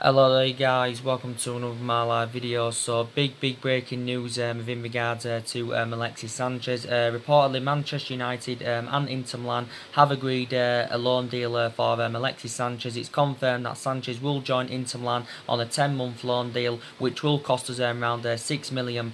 Hello there guys, welcome to another of my live video. So big breaking news in regards to Alexis Sanchez. Reportedly Manchester United and Inter Milan have agreed a loan deal for Alexis Sanchez. It's confirmed that Sanchez will join Inter Milan on a 10-month loan deal, which will cost us around £6 million.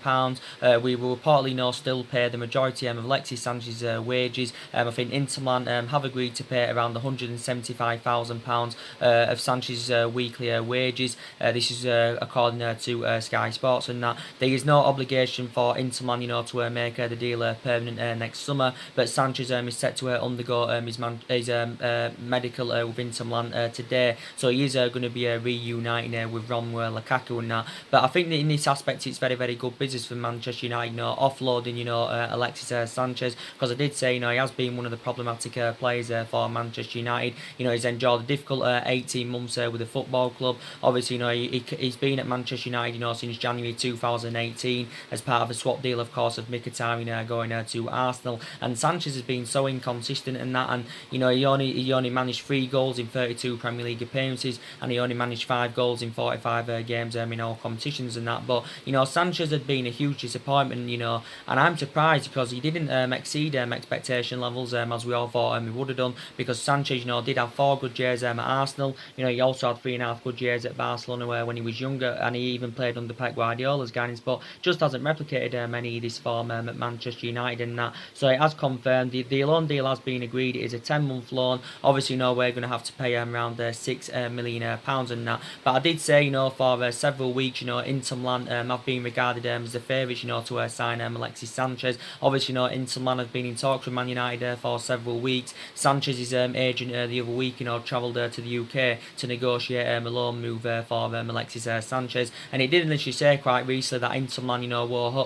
We will reportedly still pay the majority of Alexis Sanchez's wages. I think Inter Milan have agreed to pay around £175,000 of Sanchez's weekly wages. This is according to Sky Sports, and that there is no obligation for Inter Milan, to make the deal permanent next summer. But Sanchez is set to undergo his medical with Inter Milan today, so he is going to be reuniting with Romelu Lukaku and that. But I think that in this aspect, it's very good business for Manchester United, offloading Alexis Sanchez, because I did say he has been one of the problematic players for Manchester United. He's enjoyed a difficult 18 months with the football club. Obviously, he's been at Manchester United, since January 2018 as part of a swap deal, of course, of Mkhitaryan going to Arsenal. And Sanchez has been so inconsistent in that, and he only managed 3 goals in 32 Premier League appearances, and he only managed 5 goals in 45 games in all competitions and that. But Sanchez had been a huge disappointment, and I'm surprised because he didn't exceed expectation levels as we all thought he would have done, because Sanchez did have 4 good years at Arsenal. He also had 3.5 good years at Barcelona when he was younger, and he even played under Pep Guardiola's guidance, but just hasn't replicated many of this form at Manchester United and that. So it has confirmed the loan deal has been agreed. It is a 10-month loan. Obviously, we're going to have to pay around £6 million and that. But I did say, for several weeks, Inter Milan have been regarded as the favourites, to sign Alexis Sanchez. Obviously, Inter Milan have been in talks with Man United for several weeks. Sanchez's agent the other week, travelled to the UK to negotiate a loan move for Alexis Sanchez, and it did literally say quite recently that Inter Milan,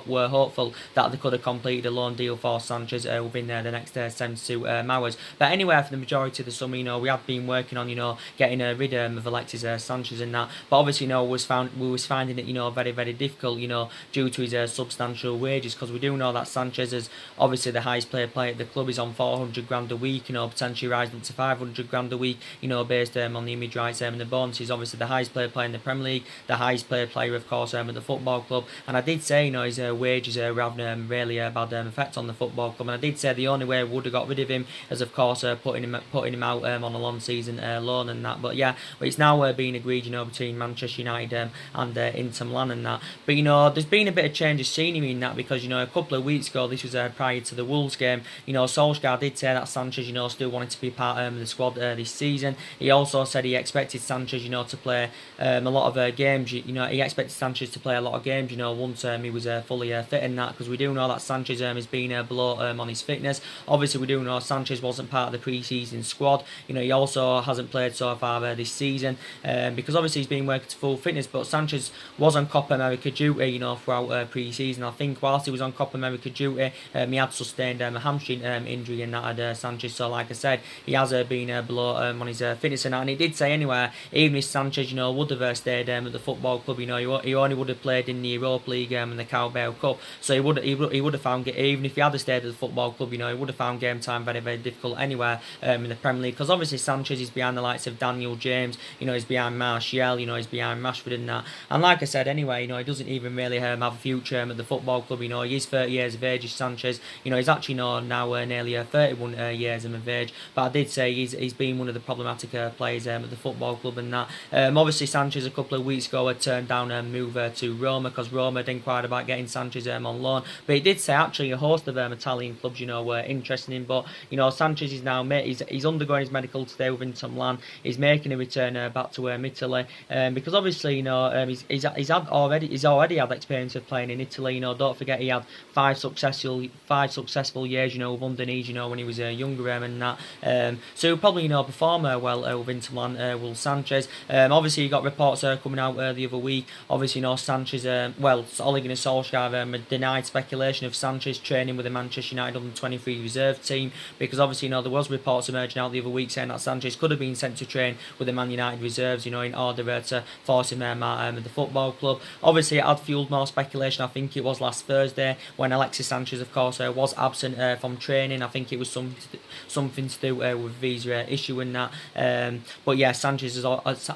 were hopeful that they could have completed a loan deal for Sanchez within the next 72 hours. But anyway, for the majority of the summer, we have been working on, getting rid of Alexis Sanchez and that. But obviously, we was finding it, very difficult, due to his substantial wages, because we do know that Sanchez is obviously the highest paid player at the club. He's on 400 grand a week, potentially rising up to 500 grand a week, based on the image rights and the bonuses. Obviously, the highest paid player in the Premier League, the highest paid player, of course, at the football club. And I did say, his wages have really bad effect on the football club. And I did say the only way we would have got rid of him is, of course, putting him out on a long season loan and that. But yeah, it's now being agreed, between Manchester United and Inter Milan and that. But there's been a bit of change of scenery in that, because a couple of weeks ago, this was prior to the Wolves game, Solskjaer did say that Sanchez, still wanted to be part of the squad this season. He also said he expected Sanchez, to play a lot of games. He expected Sanchez to play a lot of games, once he was fully fit in that, because we do know that Sanchez has been below on his fitness. Obviously, we do know Sanchez wasn't part of the pre-season squad. He also hasn't played so far this season, because obviously he's been working to full fitness. But Sanchez was on Copa America duty, throughout pre-season. I think whilst he was on Copa America duty, he had sustained a hamstring injury in that at Sanchez. So like I said, he has been below on his fitness and that. And he did say anyway, even if Sanchez, would have stayed at the football club, he only would have played in the Europa League and the Carabao Cup. So he would have found it, even if he had stayed at the football club, he would have found game time very difficult anywhere in the Premier League, because obviously Sanchez is behind the likes of Daniel James, he's behind Martial, he's behind Rashford and that. And like I said anyway, he doesn't even really have a future at the football club. He is 30 years of age, is Sanchez. He's actually now nearly 31 years of age. But I did say he's been one of the problematic players at the football club and that. Obviously Sanchez a couple of weeks ago had turned down a move to Roma, because Roma had inquired about getting Sanchez on loan. But he did say actually a host of Italian clubs, were interested in him. But Sanchez is now he's undergoing his medical today with Inter Milan. He's making a return back to Italy, because obviously he's already had experience of playing in Italy. Don't forget he had 5 successful years, with Udinese, when he was younger and that. So he'll probably perform well with Inter Milan, will Sanchez. Obviously you got reports coming out the other week. Obviously Sanchez, Ole Gunnar Solskjaer denied speculation of Sanchez training with the Manchester United under-23 reserve team, because obviously there was reports emerging out the other week saying that Sanchez could have been sent to train with the Man United reserves, in order to force him at the football club. Obviously it had fueled more speculation. I think it was last Thursday when Alexis Sanchez, of course, was absent from training. I think it was something to do with visa issue and that. But yeah,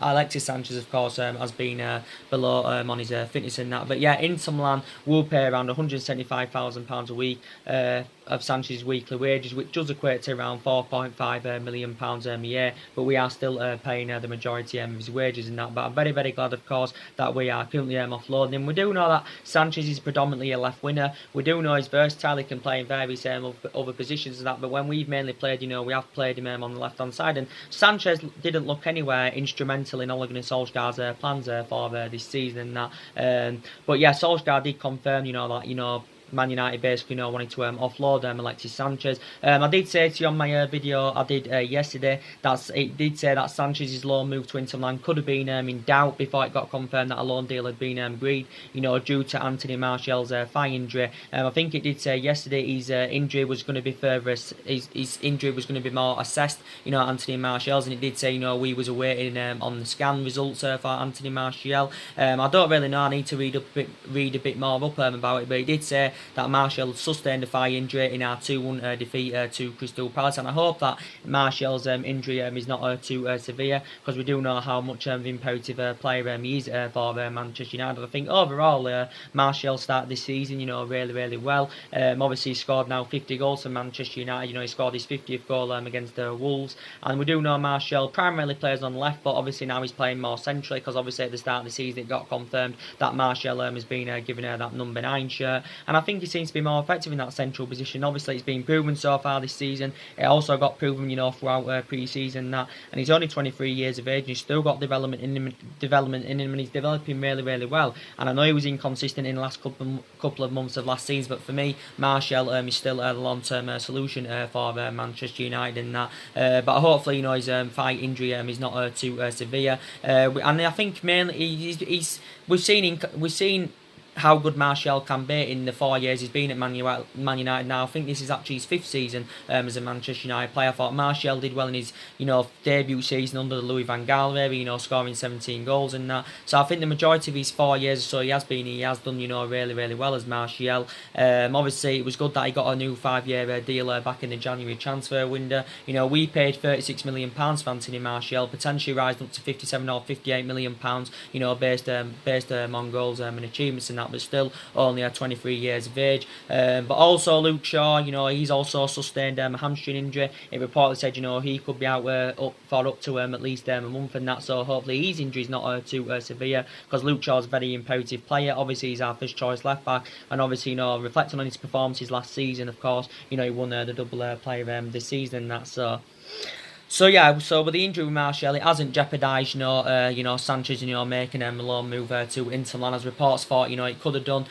Alexis Alexis Sanchez, of course, has been below on his fitness and that. But yeah, Inter Milan will pay around £175,000 a week of Sanchez's weekly wages, which does equate to around £4.5 million a year. But we are still paying the majority of his wages and that. But I'm very, very glad, of course, that we are currently offloading him. We do know that Sanchez is predominantly a left winger. We do know he's versatile. He can play in various other positions and that. But when we've mainly played, we have played him on the left-hand side. And Sanchez didn't look anywhere instrumental in Ole Gunnar Solskjaer's plans for this season and that. But yeah, Solskjaer did confirm, that, Man United basically wanting to offload Alexis Sanchez. I did say to you on my video I did yesterday that it did say that Sanchez's loan move to Inter Milan could have been in doubt before it got confirmed that a loan deal had been agreed, due to Anthony Martial's thigh injury. I think it did say yesterday his injury was going to be his injury was going to be more assessed, Anthony Martial's, and it did say, we was awaiting on the scan results for Anthony Martial. I don't really know. I need to read a bit more up about it, but it did say that Martial sustained a thigh injury in our 2-1 defeat to Crystal Palace, and I hope that Martial's injury is not too severe, because we do know how much of an imperative player he is for Manchester United. I think overall Martial started this season really, really well. Obviously he scored now 50 goals for Manchester United. He scored his 50th goal against the Wolves, and we do know Martial primarily plays on the left, but obviously now he's playing more centrally, because obviously at the start of the season it got confirmed that Martial has been given that number 9 shirt, and I think he seems to be more effective in that central position. Obviously it's been proven so far this season. It also got proven throughout pre-season that, and he's only 23 years of age and he's still got development in him, and he's developing really, really well. And I know he was inconsistent in the last couple of months of last season, but for me Martial is still a long-term solution for Manchester United and that. But hopefully his thigh injury is not too severe, and I think mainly we've seen how good Martial can be in the 4 years he's been at Man United now. I think this is actually his 5th season as a Manchester United player. I thought Martial did well in his debut season under the Louis van Gaal era, scoring 17 goals and that. So I think the majority of his 4 years or so he has done really, really well as Martial. Obviously it was good that he got a new 5-year deal back in the January transfer window. We paid £36 million for Anthony Martial, potentially rising up to £57 or £58 million, based on goals and achievements and that, but still only at 23 years of age. But also Luke Shaw, he's also sustained a hamstring injury. It reportedly said, he could be out up to at least a month and that, so hopefully his injury is not too severe, because Luke Shaw's a very imperative player. Obviously he's our first choice left back, and obviously reflecting on his performances last season, of course, he won the double player this season and that, So with the injury with Martial, it hasn't jeopardised, Sanchez, making a loan move to Inter Milan, as reports thought, it could have done.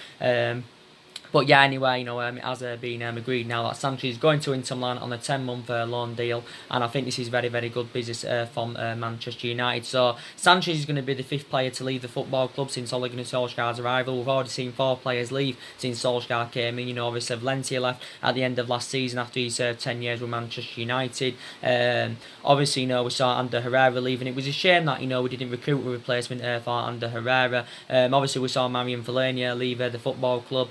But yeah, anyway, it has been agreed now that Sanchez is going to Inter Milan on a 10-month loan deal, and I think this is very, very good business from Manchester United. So Sanchez is going to be the 5th player to leave the football club since Ole Gunnar Solskjaer's arrival. We've already seen 4 players leave since Solskjaer came in. Obviously Valencia left at the end of last season after he served 10 years with Manchester United. Obviously, we saw Ander Herrera leaving. It was a shame that, we didn't recruit a replacement for Ander Herrera. Obviously, we saw Marian Fellaini leave the football club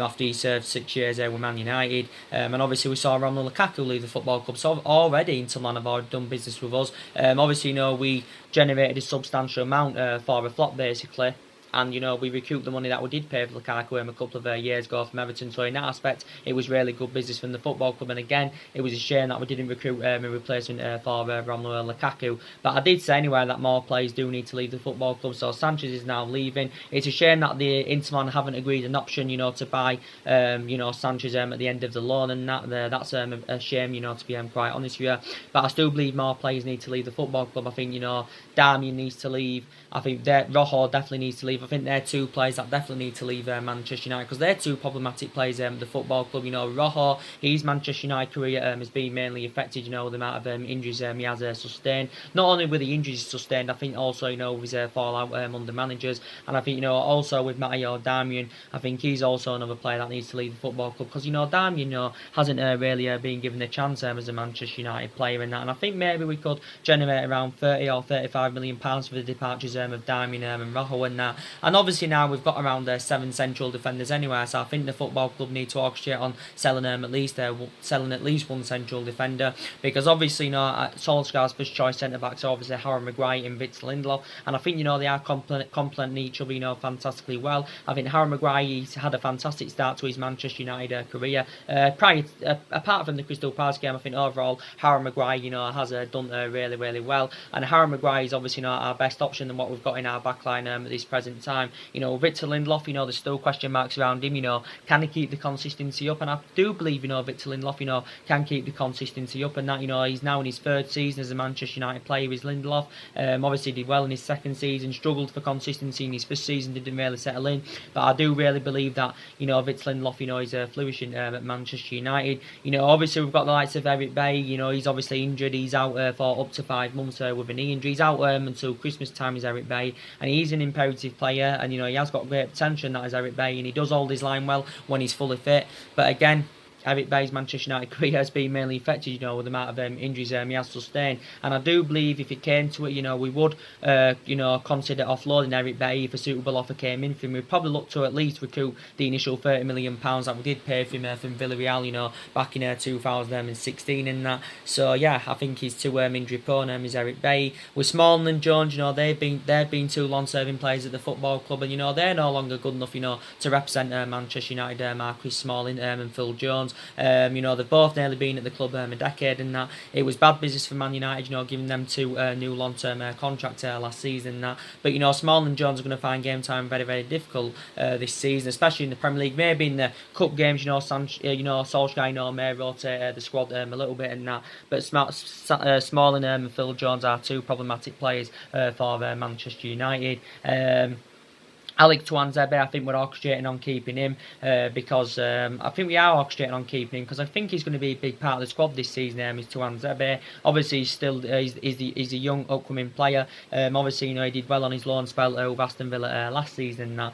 after he served 6 years with Man United. And obviously, we saw Romelu Lukaku leave the football club. So already, Inter Milan have already done business with us. Obviously, we generated a substantial amount for a flop, basically. And, we recouped the money that we did pay for Lukaku a couple of years ago from Everton. So in that aspect, it was really good business from the football club. And again, it was a shame that we didn't recruit a replacement for Romelu Lukaku. But I did say anyway that more players do need to leave the football club. So Sanchez is now leaving. It's a shame that the Inter Milan haven't agreed an option, to buy, Sanchez at the end of the loan. And that's a shame, to be quite honest with you. But I still believe more players need to leave the football club. I think, Darmian needs to leave. I think Rojo definitely needs to leave. I think they're 2 players that definitely need to leave Manchester United, because they're 2 problematic players the football club. Rojo, his Manchester United career has been mainly affected, with the amount of injuries he has sustained. Not only with the injuries sustained, I think also, with his fallout under managers. And I think, also with Matteo Darmian, I think he's also another player that needs to leave the football club, because, Darmian, hasn't really been given the chance as a Manchester United player and that. And I think maybe we could generate around £30 or £35 million for the departures of Darmian and Rojo and that. And obviously now we've got around 7 central defenders anyway, so I think the football club need to orchestrate on selling at least one central defender, because obviously Solskjaer's first choice centre backs are obviously Harry Maguire and Victor Lindelof, and I think they are complementing each other fantastically well. I think Harry Maguire, he's had a fantastic start to his Manchester United career. Apart from the Crystal Palace game, I think overall Harry Maguire has done really well, and Harry Maguire is obviously our best option than what we've got in our backline at this present time. Victor Lindelof, there's still question marks around him. Can he keep the consistency up? And I do believe Victor Lindelof can keep the consistency up, and that he's now in his 3rd season as a Manchester United player. Is Lindelof obviously did well in his 2nd season, struggled for consistency in his 1st season, didn't really settle in, but I do really believe that Victor Lindelof is flourishing at Manchester United. Obviously we've got the likes of Eric Bailly. He's obviously injured. He's out for up to 5 months with a knee injury. He's out until Christmas time, is Eric Bailly, and he's an imperative player, and he has got great potential, and that is Eric Bailly, and he does hold his line well when he's fully fit. But again, Eric Bailly's Manchester United career has been mainly affected, with the amount of injuries he has sustained. And I do believe if it came to it, we would, consider offloading Eric Bailly if a suitable offer came in for him. We'd probably look to at least recoup the initial £30 million that we did pay for him from Villarreal, back in 2016 and that. So yeah, I think he's too injury prone. Is Eric Bailly with Smalling and Jones? They've been 2 long-serving players at the football club, and they're no longer good enough, to represent Manchester United. Marcus Smalling and Phil Jones. They've both nearly been at the club a decade, and that it was bad business for Man United, giving them 2 new long-term contracts last season. That, but Smalling and Jones are going to find game time very difficult this season, especially in the Premier League. Maybe in the cup games, Solskjaer may rotate the squad a little bit and that. But Smalling and Phil Jones are 2 problematic players for Manchester United. Alex Tuanzebe, I think we're orchestrating on keeping him because I think we are orchestrating on keeping him because I think he's going to be a big part of the squad this season. Is Tuanzebe. Obviously, he's a young upcoming player. Obviously, he did well on his loan spell with Aston Villa last season.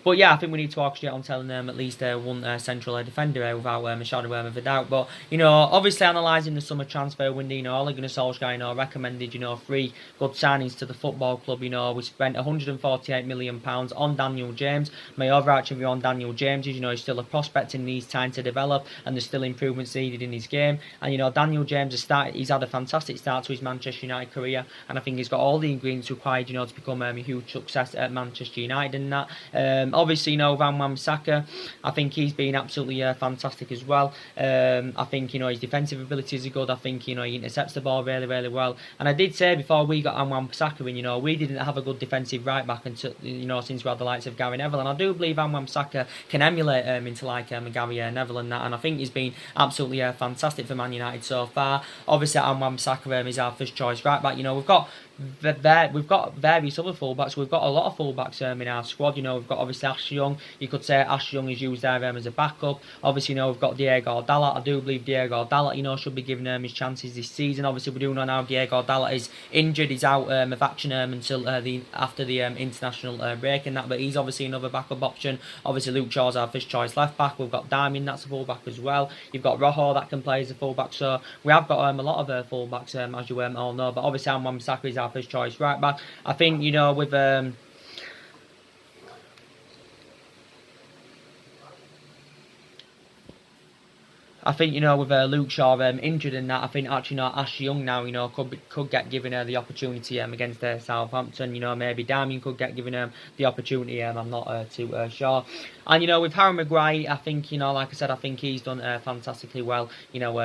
But yeah, I think we need to orchestrate on telling them at least one central defender without a shadow of a doubt. But obviously analysing the summer transfer window, Ole Gunnar Solskjaer recommended 3 good signings to the football club. We spent £148 million on Daniel James. My overarching view on Daniel James is he's still a prospect and needs time to develop, and there's still improvements needed in his game. And Daniel James he's had a fantastic start to his Manchester United career, and I think he's got all the ingredients required to become a huge success at Manchester United and that. Obviously, Van Wan-Bissaka, I think he's been absolutely fantastic as well. I think, his defensive abilities are good. I think, he intercepts the ball really well. And I did say before we got Van Wan-Bissaka in, we didn't have a good defensive right back until, since we had the likes of Gary Neville. And I do believe Van Wan-Bissaka can emulate into like Gary Neville and that. And I think he's been absolutely fantastic for Man United so far. Obviously, Van Wan-Bissaka is our first choice right back. We've got various other fullbacks. We've got a lot of fullbacks in our squad. We've got obviously Ash Young. You could say Ash Young is used there as a backup. Obviously, we've got Diego Dalot. I do believe Diego Dalot, should be given his chances this season. Obviously, we do know now Diego Dalot is injured. He's out of action until after the international break and that. But he's obviously another backup option. Obviously, Luke Shaw's our first choice left back. We've got Darmian, that's a fullback as well. You've got Rojo that can play as a fullback. So we have got a lot of fullbacks as you all know. But obviously, Van Wan-Bissaka is our first choice right back. I think with I think with Luke Shaw injured in that, I think actually Ash Young now could get given the opportunity against Southampton. Maybe Darmian could get given the opportunity. I'm not too sure. And with Harry Maguire, I think like I said, I think he's done fantastically well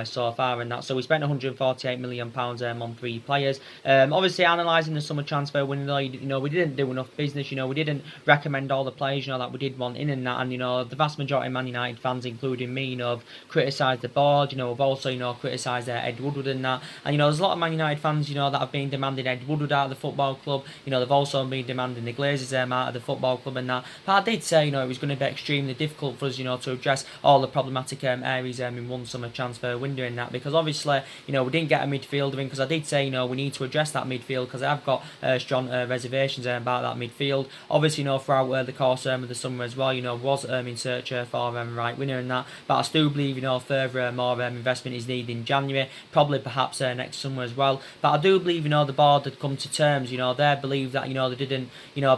so far and that. So we spent £148 million on 3 players. Obviously analysing the summer transfer window, we didn't do enough business. We didn't recommend all the players that we did want in and that. And the vast majority of Man United fans, including me, have criticised the board. We've also criticised Ed Woodward and that. And there's a lot of Man United fans that have been demanding Ed Woodward out of the football club. They've also been demanding the Glazers out of the football club and that. But I did say it was going to be extremely difficult for us to address all the problematic areas in one summer transfer window in that, because obviously we didn't get a midfielder in, because I did say we need to address that midfield, because I've got strong reservations about that midfield. Obviously throughout the course of the summer as well was in search for right winger and that, but I still believe further more investment is needed in January, probably perhaps next summer as well. But I do believe, the board had come to terms. They believe that, they didn't,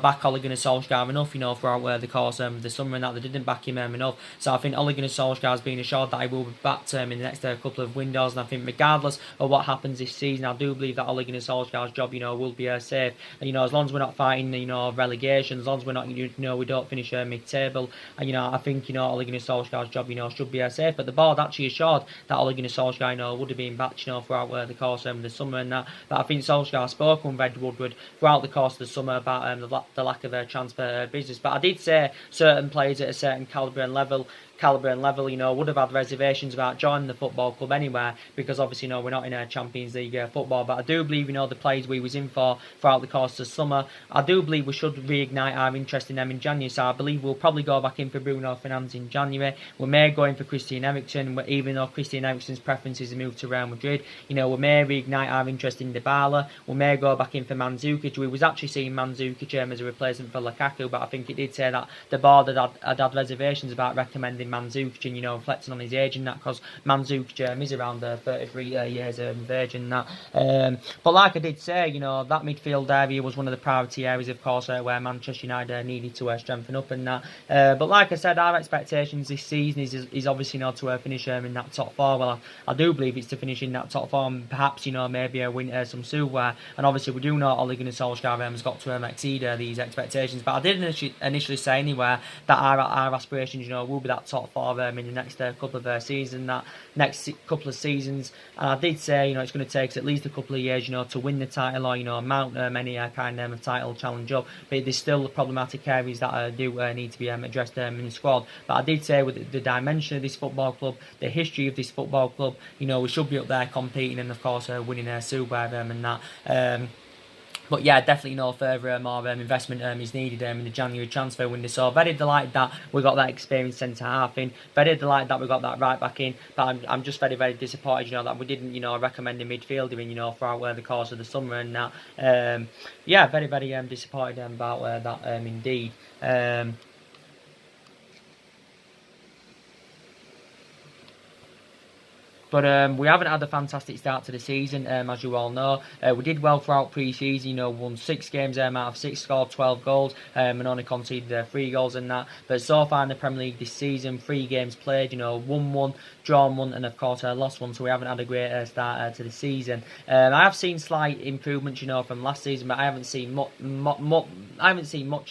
back Ole Gunnar Solskjaer enough, throughout the course of the summer, and that they didn't back him enough. So I think Ole Gunnar Solskjaer has been assured that he will be backed in the next couple of windows, and I think regardless of what happens this season, I do believe that Ole Gunnar Solskjaer's job, will be safe. And, as long as we're not fighting, relegation, as long as we're not, we don't finish mid-table, and, I think, Ole Gunnar Solskjaer's job, should be safe. But the board actually assured that Ole Gunnar Solskjaer, would have been backed, throughout the course of the summer and that. But I think Solskjaer spoke with Ed Woodward throughout the course of the summer about the lack of transfer business. But I did say certain players at a certain calibre and level, would have had reservations about joining the football club anywhere, because obviously, we're not in a Champions League football. But I do believe, the players we was in for throughout the course of the summer, I do believe we should reignite our interest in them in January. So I believe we'll probably go back in for Bruno Fernandes in January. We may go in for Christian Eriksen, even though Christian Eriksen's preference is to move to Real Madrid. We may reignite our interest in Dybala. We may go back in for Mandzukic. We was actually seeing Mandzukic as a replacement for Lukaku, but I think it did say that the board had reservations about recommending Mandzukic, and reflecting on his age and that, because Mandzukic is around 33 years of age and that. But like I did say, that midfield area was one of the priority areas, of course, where Manchester United needed to strengthen up and that. But like I said, our expectations this season is obviously not to finish in that top four. Well, I do believe it's to finish in that top four, and perhaps maybe win some silverware. And obviously we do know Ole Gunnar Solskjaer has got to exceed these expectations. But I did initially say anywhere that our aspirations, will be that top four in the next couple of seasons, that next couple of seasons. And I did say, it's going to take us at least a couple of years, to win the title, or mount any kind of title challenge up. But there's still problematic areas that do need to be addressed in the squad. But I did say, with the dimension of this football club, the history of this football club, we should be up there competing, and of course winning silverware and that. But yeah, definitely no further more investment is needed in the January transfer window. So very delighted that we got that experienced centre half in. Very delighted that we got that right back in. But I'm just very, very disappointed, that we didn't, recommend a midfielder in, throughout the course of the summer and that. Yeah, very, very disappointed about that indeed. But we haven't had a fantastic start to the season, as you all know. We did well throughout pre-season, won 6 games out of 6, scored 12 goals, and only conceded 3 goals in that. But so far in the Premier League this season, 3 games played, won 1, drawn 1, and of course lost 1. So we haven't had a great start to the season. I have seen slight improvements, from last season, but I haven't seen much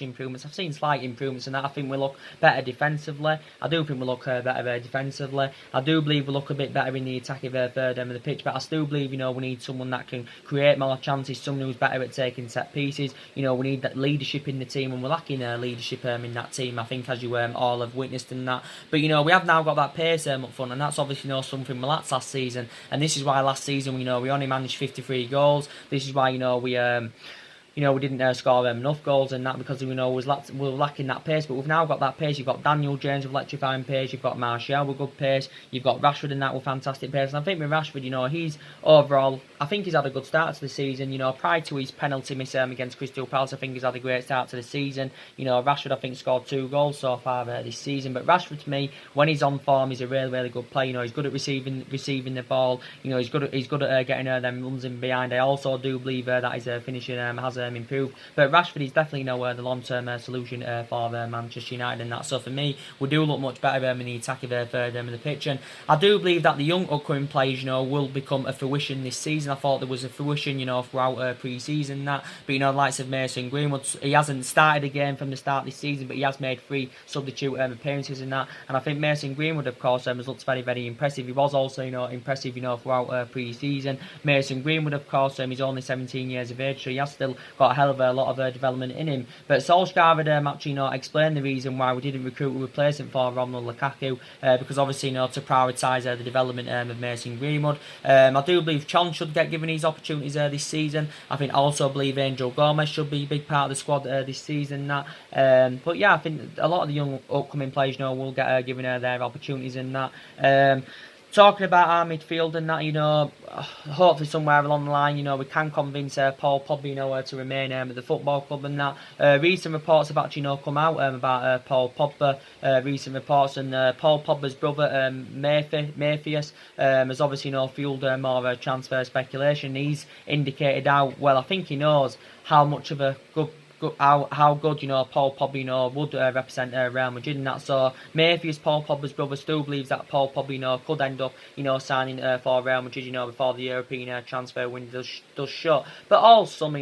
improvements. I've seen slight improvements, and that I think we look better defensively. I do think we look better defensively. I do believe we look a bit better in the attacking third end of the pitch, but I still believe, we need someone that can create more chances, someone who's better at taking set pieces. We need that leadership in the team, and we're lacking leadership in that team, I think, as you all have witnessed in that. But, we have now got that pace up front, and that's obviously something we lacked last season, and this is why last season, we only managed 53 goals. This is why, we didn't score enough goals and that, because we were lacking that pace. But we've now got that pace. You've got Daniel James with electrifying pace. You've got Martial with good pace. You've got Rashford and that with fantastic pace. And I think with Rashford, he's overall, I think he's had a good start to the season. Prior to his penalty miss against Crystal Palace, I think he's had a great start to the season. Rashford, I think, scored 2 goals so far this season. But Rashford, to me, when he's on form, he's a really, really good player. He's good at receiving the ball. He's good at getting them runs in behind. I also do believe that his finishing has improved. But Rashford is definitely the long-term solution for Manchester United and that. So for me, we do look much better in the attacking third end of the pitch. And I do believe that the young upcoming players, will become a fruition this season. I thought there was a fruition, throughout pre-season and that. But, the likes of Mason Greenwood, he hasn't started a game from the start this season, but he has made 3 substitute appearances in that. And I think Mason Greenwood, of course, has looked very, very impressive. He was also, impressive, throughout pre-season. Mason Greenwood, of course, he's only 17 years of age, so he has still got a hell of a lot of development in him. But Solskjaer had actually explained the reason why we didn't recruit a replacement for Romelu Lukaku, because obviously to prioritise the development of Mason Greenwood. I do believe Chon should get given his opportunities this season. I think also believe Angel Gomez should be a big part of the squad this season. But yeah, I think a lot of the young upcoming players will get given their opportunities in that. talking about our midfield and that, hopefully somewhere along the line, we can convince Paul Pogba, to remain at the football club and that. Recent reports have actually, come out about Paul Pogba. Recent reports, and Paul Pogba's brother, Mayfius, has obviously, fueled more transfer speculation. He's indicated how well, I think he knows how much of a how good Paul Pogba would represent Real Madrid and that. So Mayfius, Paul Pogba's brother, still believes that Paul Pogba could end up signing for Real Madrid before the European transfer window does shut. But all summer,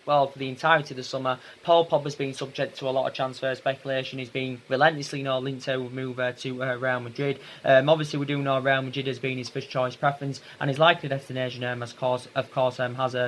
for the entirety of the summer, Paul Pogba's been subject to a lot of transfer speculation. He's been relentlessly linked to move to Real Madrid. Obviously we do know Real Madrid has been his first choice preference, and his likely destination has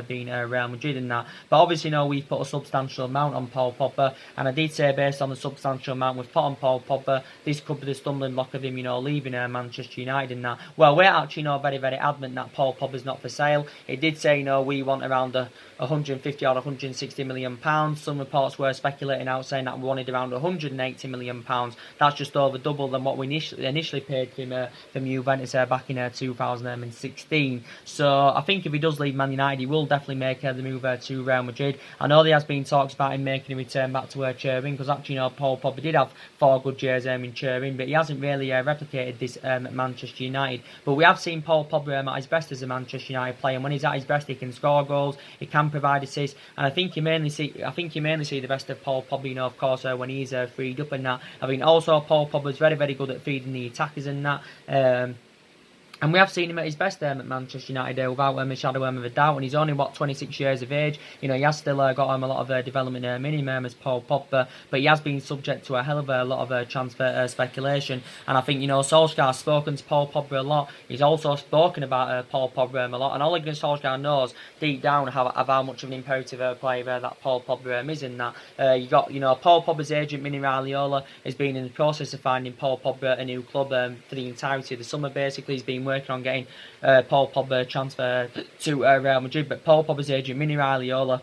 been Real Madrid and that. But obviously we've put a substantial amount on Paul Pogba, and I did say based on the substantial amount we've put on Paul Pogba, this could be the stumbling block of him leaving Manchester United and that. Well, we're actually very, very adamant that Paul Pogba's not for sale. It did say we want around 150 or 160 million pounds. Some reports were speculating out saying that we wanted around 180 million pounds. That's just over double than what we initially paid him from Juventus back in 2016. So I think if he does leave Man United, he will definitely make the move to Real Madrid. I know there has been talks about him making a return back to Turin, because actually Paul Pogba did have 4 good years in Turin, but he hasn't really replicated this at Manchester United. But we have seen Paul Pogba at his best as a Manchester United player, and when he's at his best he can score goals, he can provide assists, and I think you mainly see the best of Paul Pogba, of course, when he's freed up and that. I mean, also Paul Pogba's very, very good at feeding the attackers and that. And we have seen him at his best at Manchester United without a shadow of a doubt. And he's only, 26 years of age. He has still got a lot of development in him as Paul Pogba. But he has been subject to a hell of a lot of transfer speculation. And I think, Solskjaer's spoken to Paul Pogba a lot. He's also spoken about Paul Pogba a lot. And Ole Gunnar Solskjaer knows deep down how much of an imperative player that Paul Pogba is in that. You got, Paul Pogba's agent, Mini Raiola, has been in the process of finding Paul Pogba a new club for the entirety of the summer. Basically, he's been working on getting Paul Pogba transferred to Real Madrid, but Paul Pogba's agent, Mini Raiola,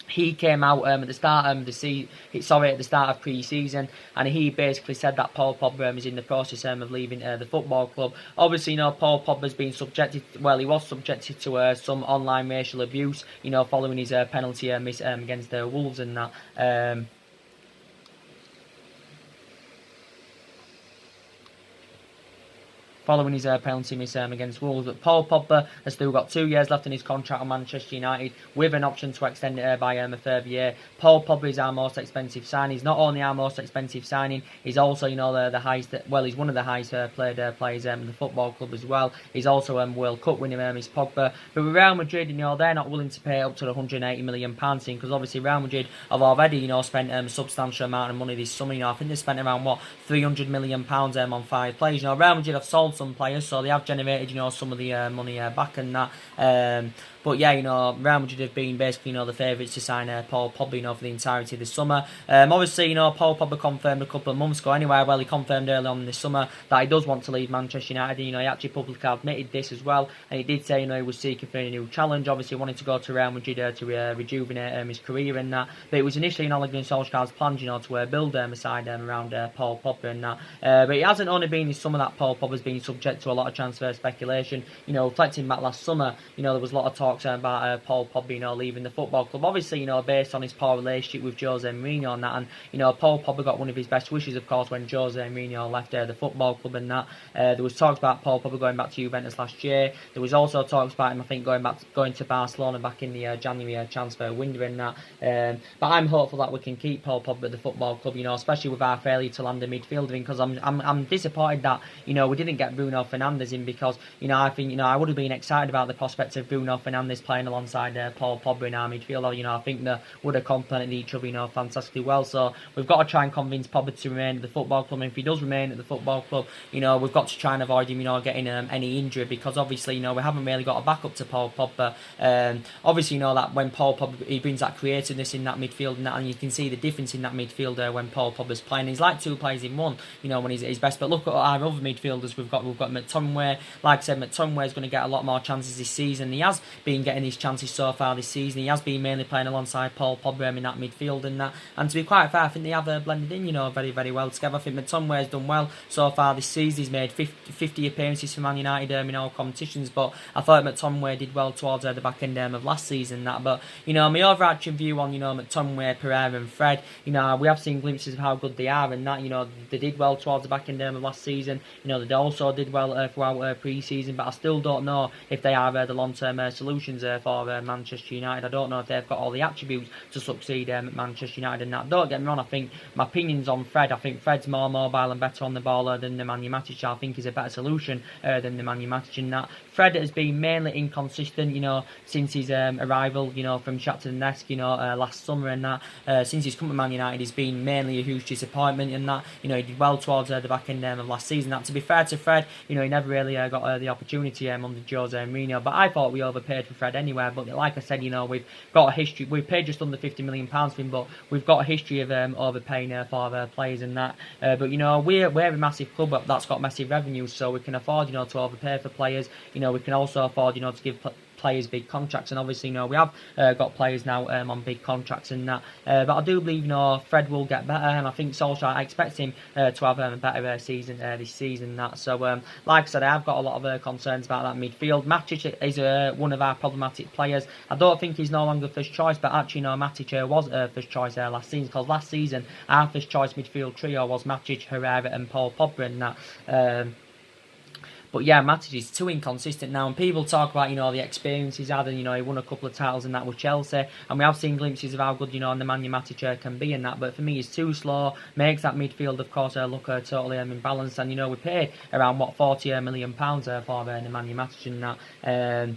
he came out at the start of pre-season, and he basically said that Paul Pogba is in the process of leaving the football club. Obviously, Paul Pogba's been subjected. Well, he was subjected to some online racial abuse, following his penalty miss against the Wolves and that. Following his penalty miss against Wolves. But Paul Pogba has still got 2 years left in his contract on Manchester United, with an option to extend it by a third year. Paul Pogba is our most expensive signing. He's not only our most expensive signing, he's also the highest. Well, he's one of the highest paid players in the football club as well. He's also World Cup winner, is Pogba. But with Real Madrid, they're not willing to pay up to the 180 million pounds because obviously Real Madrid have already spent a substantial amount of money this summer. I think they spent around 300 million pounds on 5 players. Real Madrid have sold some players, so they have generated some of the money back and that. But yeah, Real Madrid have been basically the favourites to sign Paul Pogba for the entirety of the summer. Obviously, Paul Pogba confirmed a couple of months ago anyway, well, he confirmed early on this summer that he does want to leave Manchester United. He actually publicly admitted this as well, and he did say he was seeking for a new challenge. Obviously, wanted to go to Real Madrid to rejuvenate his career and that. But it was initially in Ole Gunnar Solskjaer's plan, to build a side around Paul Pogba and that. But it hasn't only been this summer that Paul Pogba's been subject to a lot of transfer speculation. Reflecting back last summer, there was a lot of talk about Paul Pogba leaving the football club, obviously based on his poor relationship with Jose Mourinho and that, and Paul Pogba got one of his best wishes of course when Jose Mourinho left the football club and that. There was talks about Paul Pogba going back to Juventus last year. There was also talks about him, I think, going to Barcelona back in the January transfer window and that. But I'm hopeful that we can keep Paul Pogba at the football club, especially with our fairly talented midfielder, because I'm disappointed that we didn't get Bruno Fernandes in, because I think I would have been excited about the prospect of Bruno Fernandes playing alongside Paul Pogba in our midfield. I think they would have complemented each other fantastically well. So we've got to try and convince Pogba to remain at the football club, and if he does remain at the football club, we've got to try and avoid him getting any injury, because obviously we haven't really got a backup to Paul Pogba. Obviously that when Paul Pogba, he brings that creativeness in that midfield and you can see the difference in that midfield when Paul Pogba's playing. He's like 2 players in one, when he's at his best. But look at our other midfielders. We've got McTominay. Like I said, McTominay is going to get a lot more chances this season. He has been been getting his chances so far this season. He has been mainly playing alongside Paul Pogba in that midfield and that. And to be quite fair, I think they have blended in, very, very well together. I think McTominay's done well so far this season. He's made 50 appearances for Man United in all competitions, but I thought McTominay did well towards the back end of last season. But my overarching view on McTominay, Pereira, and Fred, we have seen glimpses of how good they are, and that they did well towards the back end of last season. They also did well throughout pre-season, but I still don't know if they are the long-term solutions for Manchester United. I don't know if they've got all the attributes to succeed at Manchester United. And that, don't get me wrong, I think my opinions on Fred, I think Fred's more mobile and better on the ball than Nemanja Matic. I think he's a better solution than Nemanja Matic in that. Fred has been mainly inconsistent, since his arrival, from Shakhtar Donetsk, last summer, and that since he's come to Man United, he's been mainly a huge disappointment, and that he did well towards the back end of last season. That, to be fair to Fred, he never really got the opportunity under Jose Mourinho, but I thought we overpaid for Fred anyway. But like I said, we've got a history. We've paid just under £50 million for him, but we've got a history of overpaying for players and that. But we're a massive club that's got massive revenues, so we can afford to overpay for players. We can also afford to give players big contracts, and obviously we have got players now on big contracts and that, but I do believe Fred will get better, and I think Solskjaer, I expect him to have a better season this season and that. So like I said, I have got a lot of concerns about that midfield. Matic is one of our problematic players. I don't think he's no longer first choice, but actually Matic was first choice last season, because last season our first choice midfield trio was Matic, Herrera and Paul Pogba and that. But yeah, Matic is too inconsistent now, and people talk about the experience he's had, and he won a couple of titles and that with Chelsea, and we have seen glimpses of how good Nemanja Matic can be in that. But for me, he's too slow, makes that midfield, of course, look totally imbalanced, and we paid around £40 million for Nemanja Matic in that.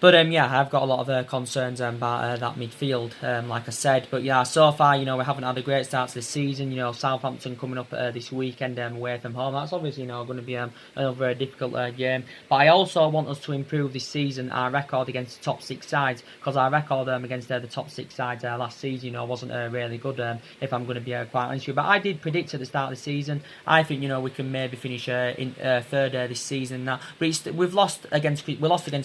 But yeah, I've got a lot of concerns about that midfield, like I said. But yeah, so far, we haven't had a great start to this season. Southampton coming up this weekend away from home. That's obviously, going to be another difficult game. But I also want us to improve this season our record against the top six sides, because our record against the top six sides last season, wasn't really good. If I'm going to be quite honest with you, but I did predict at the start of the season, I think we can maybe finish in third this season. But we lost against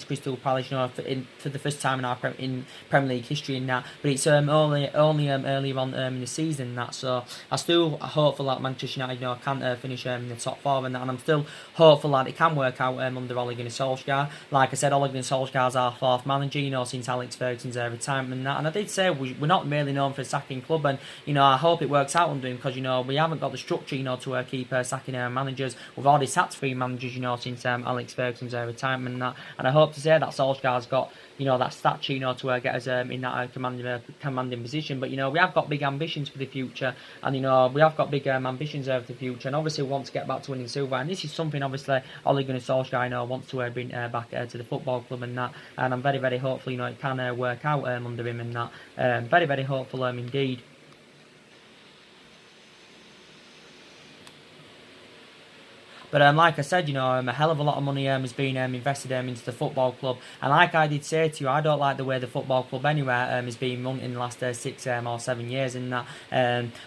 Crystal Palace, for the first time in our Premier League history in that, but it's only earlier on in the season in that. So I'm still hopeful that Manchester United can finish in the top four and that, and I'm still hopeful that it can work out under Ole Gunnar Solskjaer. Like I said, Ole Gunnar Solskjaer's our fourth manager, since Alex Ferguson's retirement and that. And I did say we're not really known for a sacking club, and I hope it works out under him, because we haven't got the structure to keep sacking managers. We've already sacked 3 managers since Alex Ferguson's retirement and that, and I hope to say that Solskjaer's got that stature to get us in that commanding position. But we have got big ambitions for the future, and we have got big ambitions for the future, and obviously we want to get back to winning silver, and this is something obviously Ole Gunnar Solskjaer wants to bring back to the football club and that, and I'm very, very hopeful it can work out under him and that. Very, very hopeful indeed. But like I said, a hell of a lot of money has been invested into the football club. And like I did say to you, I don't like the way the football club anywhere has been run in the last 6 or 7 years in that.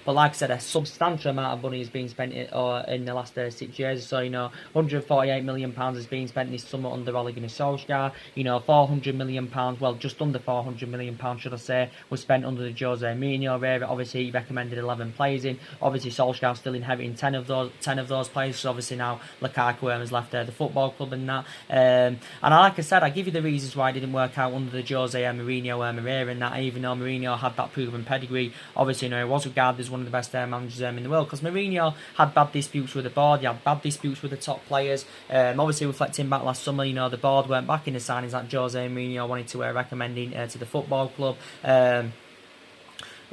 But like I said, a substantial amount of money has been spent in the last 6 years. So, £148 million has been spent this summer under Ole Gunnar Solskjaer. £400 million, well, just under £400 million, should I say, was spent under the Jose Mourinho era. Obviously, he recommended 11 players in. Obviously, Solskjaer's still inheriting 10 of those players. So obviously now Lukaku has left the football club and that. And like I said, I give you the reasons why it didn't work out under the Jose Mourinho era and that, even though Mourinho had that proven pedigree. Obviously, he was regarded as one of the best managers in the world, because Mourinho had bad disputes with the board, he had bad disputes with the top players. Obviously, reflecting back last summer, the board weren't back in the signings that Jose Mourinho wanted to recommend to the football club.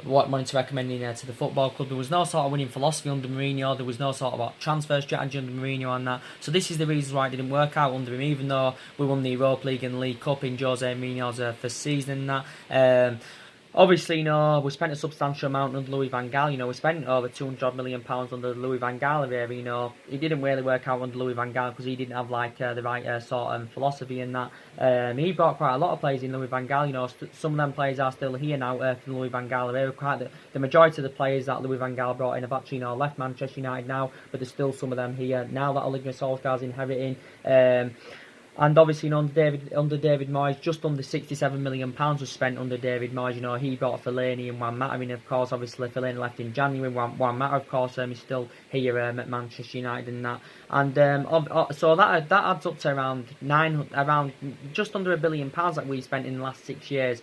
Wanted to recommend to the football club. There was no sort of winning philosophy under Mourinho. There was no sort of transfer strategy under Mourinho and that. So this is the reasons why it didn't work out under him, even though we won the Europa League and League Cup in Jose Mourinho's first season and that. Obviously, we spent a substantial amount under Louis van Gaal. We spent over £200 million under the Louis van Gaal era. It didn't really work out under Louis van Gaal because he didn't have the right sort of philosophy in that. He brought quite a lot of players in Louis van Gaal. Some of them players are still here now from Louis van Gaal era. Quite the majority of the players that Louis van Gaal brought in have actually left Manchester United now, but there's still some of them here now that Ole Gunnar Solskjaer's inheriting. And obviously, under David Moyes, just under £67 million was spent under David Moyes. He bought Fellaini and Juan Mata. Of course, obviously Fellaini left in January. Juan Mata, of course, is still here at Manchester United and that. And so that adds up to around just under £1 billion that we spent in the last 6 years.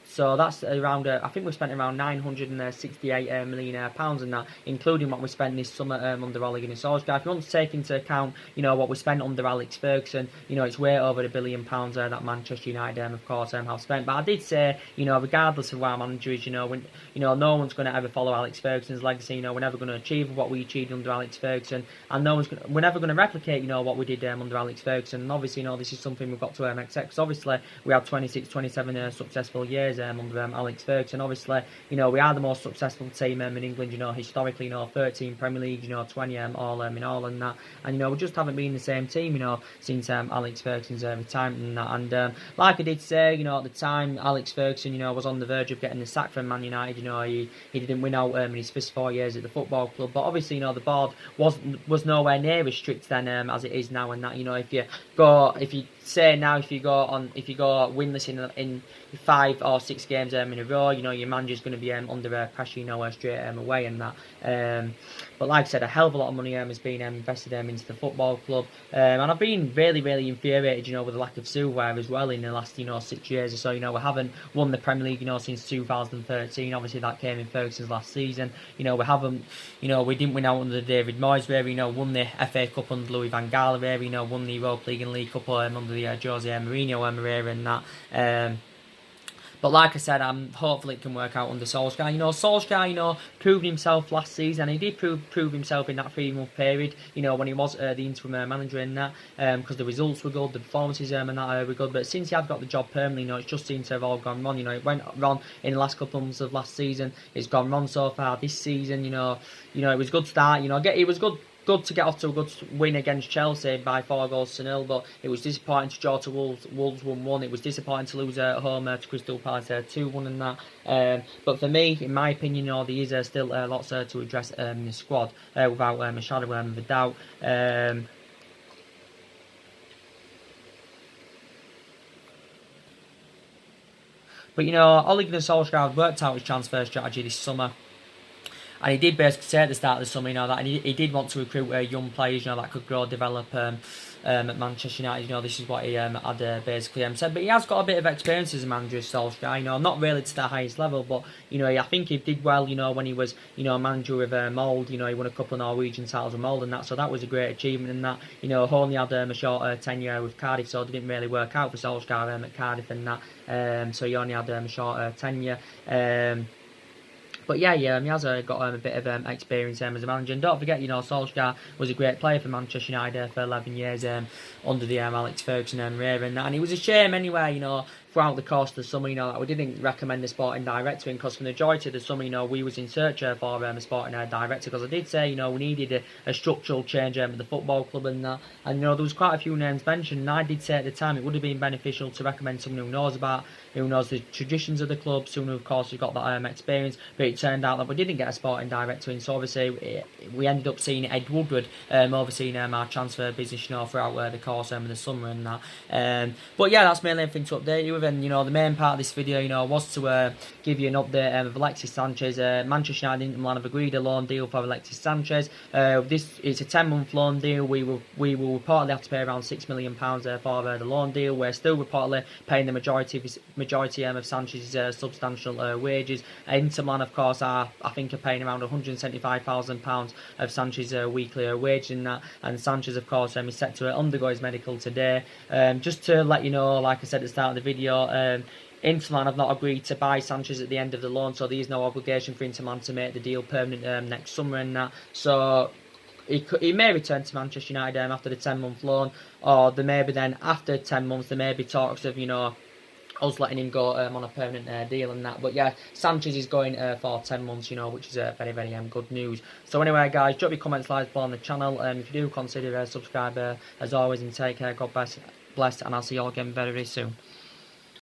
So that's around, I think we spent around £968 million and that, including what we spent this summer under Ole Gunnar Solskjaer. If you want to take into account, what we spent under Alex Ferguson, it's way over £1 billion that Manchester United, of course, have spent. But I did say, regardless of our manager is, no one's going to ever follow Alex Ferguson's legacy. We're never going to achieve what we achieved under Alex Ferguson, and we're never going to replicate, what we did under Alex Ferguson. And obviously, this is something we've got to accept, because obviously we had 26, 27 successful years under Alex Ferguson. Obviously, we are the most successful team in England, historically, 13 Premier League, 20 all in all and that. And, we just haven't been the same team, since Alex Ferguson's retirement and that. And like I did say, at the time, Alex Ferguson, was on the verge of getting the sack from Man United. He didn't win out in his first 4 years at the football club. But obviously, the board was nowhere near as strict then as it is now. And that, if you go winless in 5 or 6 games in a row, your manager's going to be under pressure, straight away and that. But like I said, a hell of a lot of money has been invested into the football club, and I've been really, really infuriated, with the lack of silverware as well in the last 6 years or so. We haven't won the Premier League, since 2013. Obviously, that came in Ferguson's last season. We haven't, we didn't win out under David Moyes. We won the FA Cup under Louis van Gaal. Won the Europa League and League Cup under the Jose Mourinho era and that. But like I said, hopefully it can work out under Solskjaer. Solskjaer, proved himself last season. He did prove himself in that 3-month period, when he was the interim manager in that, because the results were good, the performances and that were good. But since he had got the job permanently, it just seems to have all gone wrong. It went wrong in the last couple of months of last season. It's gone wrong so far this season. It was a good start. It was good to get off to a good win against Chelsea by 4-0, but it was disappointing to draw to Wolves 1-1. It was disappointing to lose at home to Crystal Palace 2-1 and that. But for me, in my opinion, there is still lots to address in the squad without a shadow of a doubt. But Ole Gunnar Solskjaer had worked out his transfer strategy this summer. And he did basically say at the start of the summer, that he did want to recruit young players, that could grow, develop at Manchester United. This is what he had basically said. But he has got a bit of experience as a manager, Solskjaer. Not really to the highest level, but I think he did well. When he was manager of Mould. He won a couple of Norwegian titles with Mould and that. So that was a great achievement. And that only had a short tenure with Cardiff, so it didn't really work out for Solskjaer at Cardiff and that. So he only had a short tenure. But yeah, he has got a bit of experience as a manager. And don't forget, Solskjaer was a great player for Manchester United for 11 years under the Alex Ferguson era and that. And it was a shame anyway, throughout the course of the summer, that we didn't recommend the sporting director in, because for the majority of the summer, we was in search for a sporting director, because I did say, we needed a structural change at the football club and that. And, there was quite a few names mentioned, and I did say at the time it would have been beneficial to recommend someone who knows the traditions of the club, someone who, of course, has got that experience. But it turned out that we didn't get a sporting director in, so obviously we ended up seeing Ed Woodward overseeing our transfer business, throughout the course of the summer and that. But yeah, that's mainly everything to update you with. And the main part of this video, was to give you an update of Alexis Sanchez. Manchester United and Inter Milan have agreed a loan deal for Alexis Sanchez. It's a 10-month loan deal. We will reportedly have to pay around £6 million for the loan deal. We're still reportedly paying the majority of Sanchez's substantial wages. Inter Milan, of course, are paying around £175,000 of Sanchez's weekly wage in that. And Sanchez, of course, is set to undergo his medical today. Just to let you know, like I said at the start of the video, Inter Milan have not agreed to buy Sanchez at the end of the loan, so there is no obligation for Inter Milan to make the deal permanent next summer and that. So he may return to Manchester United after the 10-month loan, or there may be then after 10 months there may be talks of us letting him go on a permanent deal and that. But yeah, Sanchez is going for 10 months, which is very, very good news. So anyway, guys, drop your comments, likes below on the channel. If you do, consider subscribe as always, and take care. God bless, and I'll see you all again very, very soon.